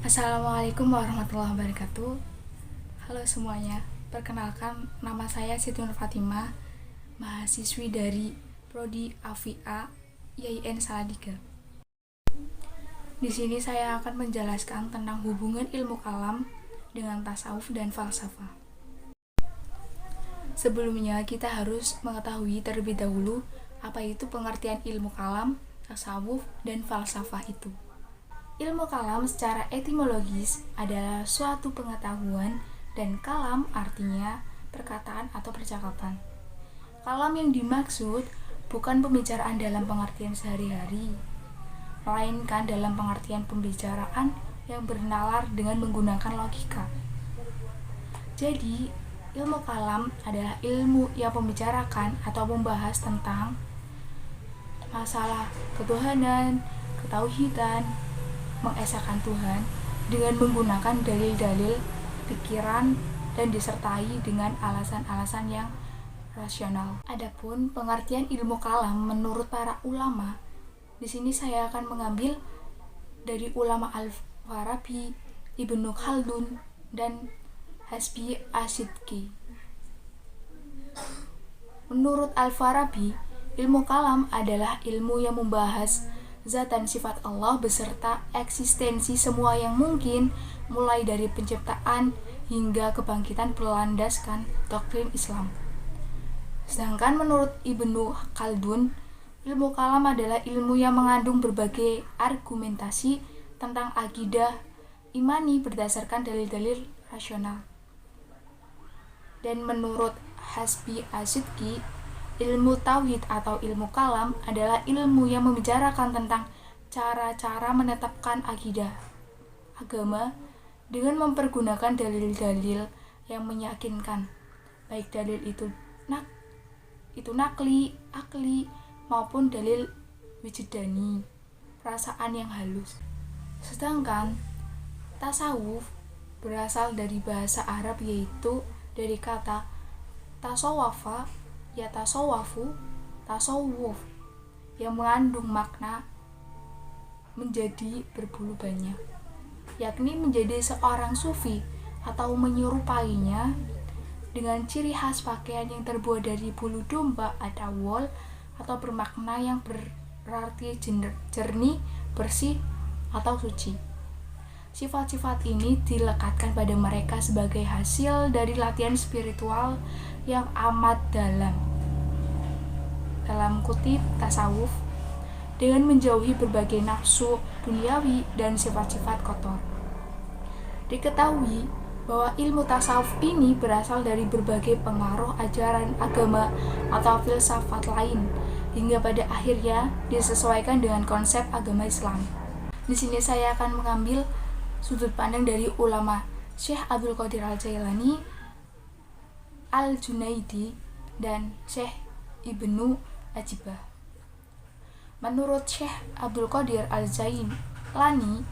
Assalamualaikum warahmatullahi wabarakatuh. Halo semuanya, perkenalkan nama saya Siti Nur Fatimah, mahasiswi dari Prodi AVA IAIN Salatiga. Di sini saya akan menjelaskan tentang hubungan ilmu kalam dengan tasawuf dan falsafah. Sebelumnya kita harus mengetahui terlebih dahulu apa itu pengertian ilmu kalam, tasawuf, dan falsafah itu. Ilmu kalam secara etimologis adalah suatu pengetahuan dan kalam artinya perkataan atau percakapan. Kalam yang dimaksud bukan pembicaraan dalam pengertian sehari-hari, melainkan dalam pengertian pembicaraan yang bernalar dengan menggunakan logika. Jadi, ilmu kalam adalah ilmu yang membicarakan atau membahas tentang masalah ketuhanan, ketauhidan, mengesahkan Tuhan dengan menggunakan dalil-dalil pikiran dan disertai dengan alasan-alasan yang rasional. Adapun pengertian ilmu kalam menurut para ulama, di sini saya akan mengambil dari ulama Al-Farabi, Ibnu Khaldun, dan Hasbi Asyidki. Menurut Al-Farabi, ilmu kalam adalah ilmu yang membahas zat dan sifat Allah beserta eksistensi semua yang mungkin, mulai dari penciptaan hingga kebangkitan berlandaskan doktrin Islam. Sedangkan menurut Ibnu Khaldun, ilmu kalam adalah ilmu yang mengandung berbagai argumentasi tentang akidah imani berdasarkan dalil-dalil rasional. Dan menurut Hasbi Asyidki, ilmu tauhid atau ilmu kalam adalah ilmu yang membicarakan tentang cara-cara menetapkan akidah agama dengan mempergunakan dalil-dalil yang meyakinkan, baik dalil itu nakli, akli, maupun dalil wijdani, perasaan yang halus. Sedangkan tasawuf berasal dari bahasa Arab, yaitu dari kata tasawafa, ya tasawafu, tasawuf, yang mengandung makna menjadi berbulu banyak, yakni menjadi seorang sufi atau menyerupainya dengan ciri khas pakaian yang terbuat dari bulu domba atau wol, atau bermakna yang berarti jernih, bersih, atau suci. Sifat-sifat ini dilekatkan pada mereka sebagai hasil dari latihan spiritual yang amat dalam kutip tasawuf, dengan menjauhi berbagai nafsu duniawi dan sifat-sifat kotor. Diketahui bahwa ilmu tasawuf ini berasal dari berbagai pengaruh ajaran agama atau filsafat lain, hingga pada akhirnya disesuaikan dengan konsep agama Islam. Di sini saya akan mengambil sudut pandang dari ulama Syekh Abdul Qadir Al-Jailani, Al-Junaidi, dan Syekh Ibnu Ajibah. Menurut Syekh Abdul Qadir Al-Jailani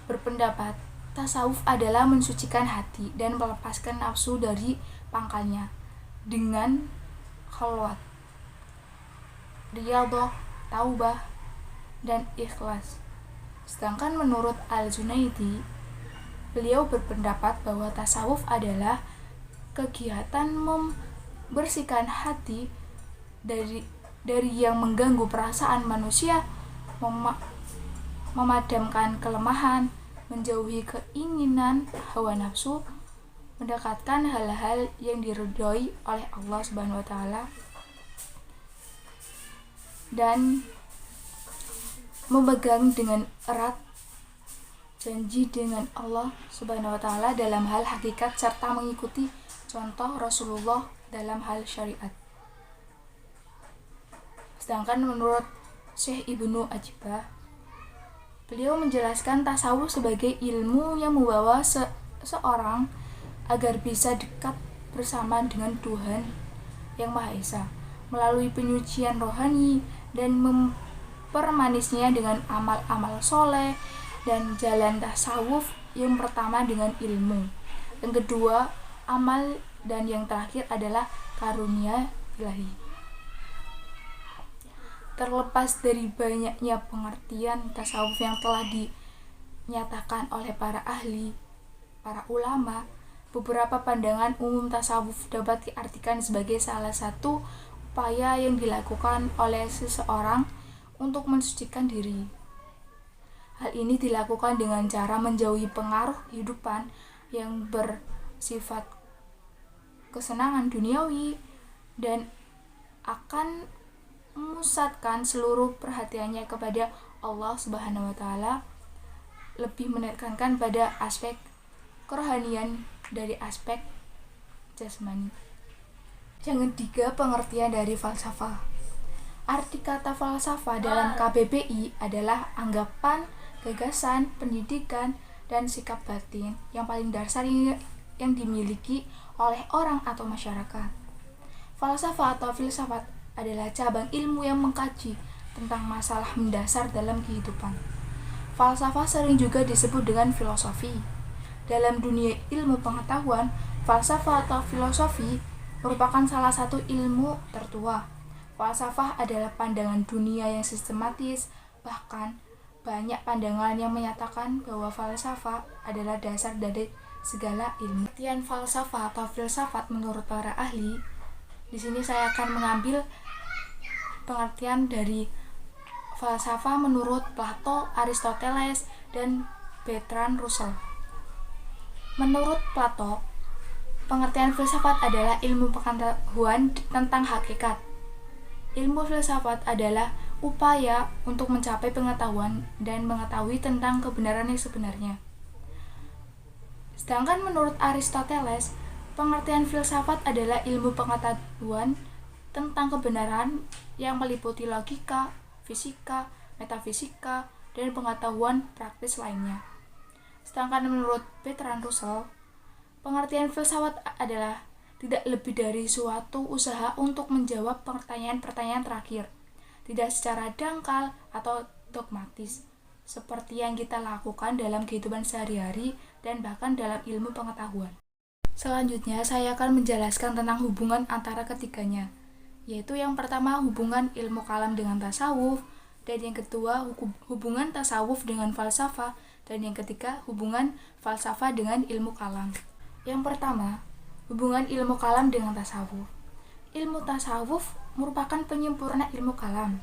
berpendapat tasawuf adalah mensucikan hati dan melepaskan nafsu dari pangkalnya dengan khalwat, riyadhah, taubah, dan ikhlas. Sedangkan menurut Al-Junaidi, beliau berpendapat bahwa tasawuf adalah kegiatan membersihkan hati dari yang mengganggu perasaan manusia, memadamkan kelemahan, menjauhi keinginan hawa nafsu, mendekatkan hal-hal yang diridhoi oleh Allah Subhanahu wa taala, dan memegang dengan erat janji dengan Allah Subhanahu wa taala dalam hal hakikat serta mengikuti contoh Rasulullah dalam hal syariat. Sedangkan menurut Syekh Ibnu Ajibah, beliau menjelaskan tasawuf sebagai ilmu yang membawa seseorang agar bisa dekat bersama dengan Tuhan yang Maha Esa melalui penyucian rohani dan mempermanisnya dengan amal-amal soleh. Dan jalan tasawuf yang pertama dengan ilmu, yang kedua amal, dan yang terakhir adalah karunia ilahi. Terlepas dari banyaknya pengertian tasawuf yang telah dinyatakan oleh para ahli, para ulama, beberapa pandangan umum tasawuf dapat diartikan sebagai salah satu upaya yang dilakukan oleh seseorang untuk mensucikan diri. Hal ini dilakukan dengan cara menjauhi pengaruh kehidupan yang bersifat kesenangan duniawi dan akan memusatkan seluruh perhatiannya kepada Allah Subhanahu wa taala, lebih menekankan pada aspek kerohanian dari aspek jasmani. Yang ketiga, pengertian dari falsafah. Arti kata falsafah dalam KBBI adalah anggapan, gagasan, pendidikan, dan sikap batin yang paling dasar yang dimiliki oleh orang atau masyarakat. Falsafah atau filsafat adalah cabang ilmu yang mengkaji tentang masalah mendasar dalam kehidupan. Falsafah sering juga disebut dengan filosofi. Dalam dunia ilmu pengetahuan, falsafah atau filosofi merupakan salah satu ilmu tertua. Falsafah adalah pandangan dunia yang sistematis, bahkan banyak pandangan yang menyatakan bahwa falsafah adalah dasar dari segala ilmu. Pengertian falsafah atau filsafat menurut para ahli, di sini saya akan mengambil pengertian dari falsafah menurut Plato, Aristoteles, dan Bertrand Russell. Menurut Plato, pengertian filsafat adalah ilmu pengetahuan tentang hakikat. Ilmu filsafat adalah upaya untuk mencapai pengetahuan dan mengetahui tentang kebenaran yang sebenarnya. Sedangkan menurut Aristoteles, pengertian filsafat adalah ilmu pengetahuan tentang kebenaran yang meliputi logika, fisika, metafisika, dan pengetahuan praktis lainnya. Sedangkan menurut Bertrand Russell, pengertian filsafat adalah tidak lebih dari suatu usaha untuk menjawab pertanyaan-pertanyaan terakhir, tidak secara dangkal atau dogmatis, seperti yang kita lakukan dalam kehidupan sehari-hari dan bahkan dalam ilmu pengetahuan. Selanjutnya, saya akan menjelaskan tentang hubungan antara ketiganya, yaitu yang pertama hubungan ilmu kalam dengan tasawuf, dan yang kedua hubungan tasawuf dengan falsafah, dan yang ketiga hubungan falsafah dengan ilmu kalam. Yang pertama, hubungan ilmu kalam dengan tasawuf. Ilmu tasawuf merupakan penyempurna ilmu kalam.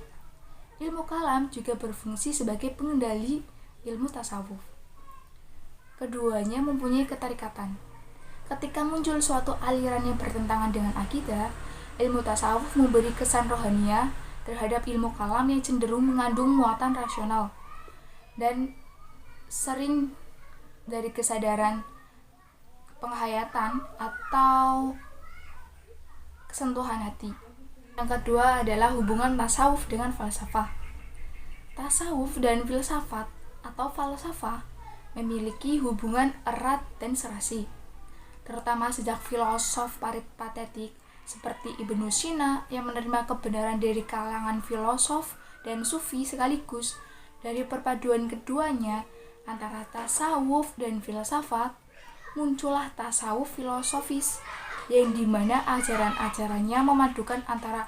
Ilmu kalam juga berfungsi sebagai pengendali ilmu tasawuf. Keduanya mempunyai keterikatan. Ketika muncul suatu aliran yang bertentangan dengan akidah, ilmu tasawuf memberi kesan rohania terhadap ilmu kalam yang cenderung mengandung muatan rasional dan sering dari kesadaran penghayatan atau kesentuhan hati. Yang kedua adalah hubungan tasawuf dengan falsafah. Tasawuf dan filsafat atau falsafah memiliki hubungan erat dan serasi, terutama sejak filosof peripatetik seperti Ibnu Sina yang menerima kebenaran dari kalangan filosof dan sufi sekaligus. Dari perpaduan keduanya antara tasawuf dan filsafat, muncullah tasawuf filosofis yang dimana ajaran-ajarannya memadukan antara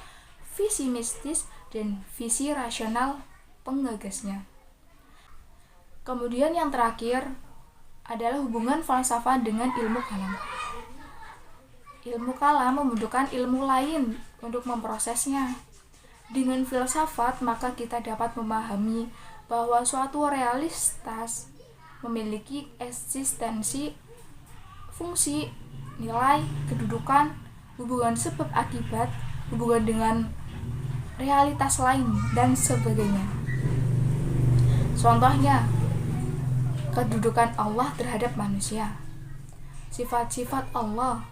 visi mistis dan visi rasional penggagasnya. Kemudian yang terakhir adalah hubungan falsafah dengan ilmu kalam. Ilmu kalam membutuhkan ilmu lain untuk memprosesnya. Dengan filsafat, maka kita dapat memahami bahwa suatu realitas memiliki eksistensi, fungsi, nilai, kedudukan, hubungan sebab akibat, hubungan dengan realitas lain, dan sebagainya. Contohnya, kedudukan Allah terhadap manusia, sifat-sifat Allah,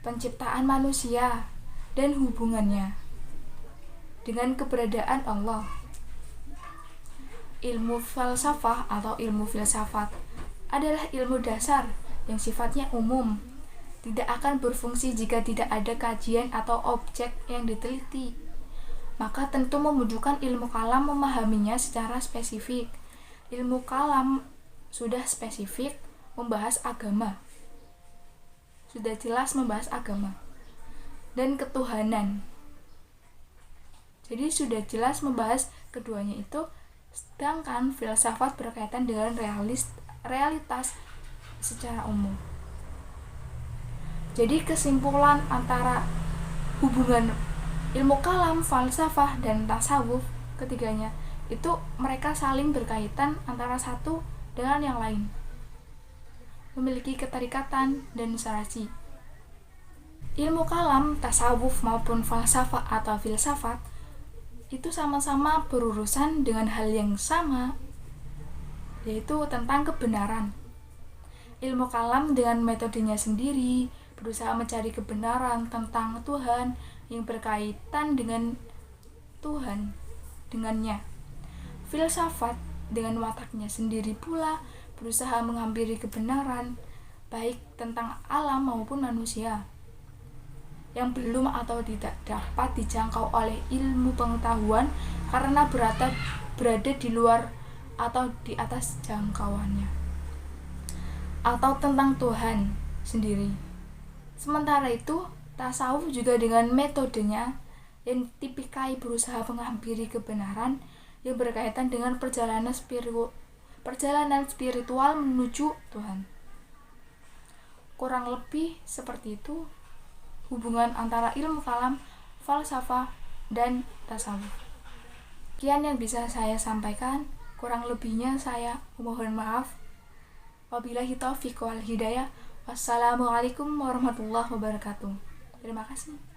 penciptaan manusia, dan hubungannya dengan keberadaan Allah. Ilmu falsafah atau ilmu filsafat adalah ilmu dasar yang sifatnya umum, tidak akan berfungsi jika tidak ada kajian atau objek yang diteliti. Maka tentu membutuhkan ilmu kalam memahaminya secara spesifik. Ilmu kalam sudah spesifik membahas agama, sudah jelas membahas agama dan ketuhanan. Jadi sudah jelas membahas keduanya itu Sedangkan filsafat berkaitan dengan realitas secara umum. Jadi kesimpulan antara hubungan ilmu kalam, falsafah, dan tasawuf ketiganya itu mereka saling berkaitan antara satu dengan yang lain, memiliki keterikatan dan serasi. Ilmu kalam, tasawuf maupun falsafah atau filsafat itu sama-sama berurusan dengan hal yang sama, yaitu tentang kebenaran. Ilmu kalam dengan metodenya sendiri berusaha mencari kebenaran tentang Tuhan yang berkaitan dengan Tuhan, dengannya. Filsafat dengan wataknya sendiri pula berusaha menghampiri kebenaran, baik tentang alam maupun manusia, yang belum atau tidak dapat dijangkau oleh ilmu pengetahuan karena berada di luar atau di atas jangkauannya, atau tentang Tuhan sendiri. Sementara itu, tasawuf juga dengan metodenya yang tipikal berusaha menghampiri kebenaran yang berkaitan dengan perjalanan spiritual menuju Tuhan. Kurang lebih seperti itu hubungan antara ilmu kalam, falsafah, dan tasawuf. Sekian yang bisa saya sampaikan, kurang lebihnya saya mohon maaf. Wabillahi taufiq wal hidayah. Wassalamualaikum warahmatullahi wabarakatuh. Terima kasih.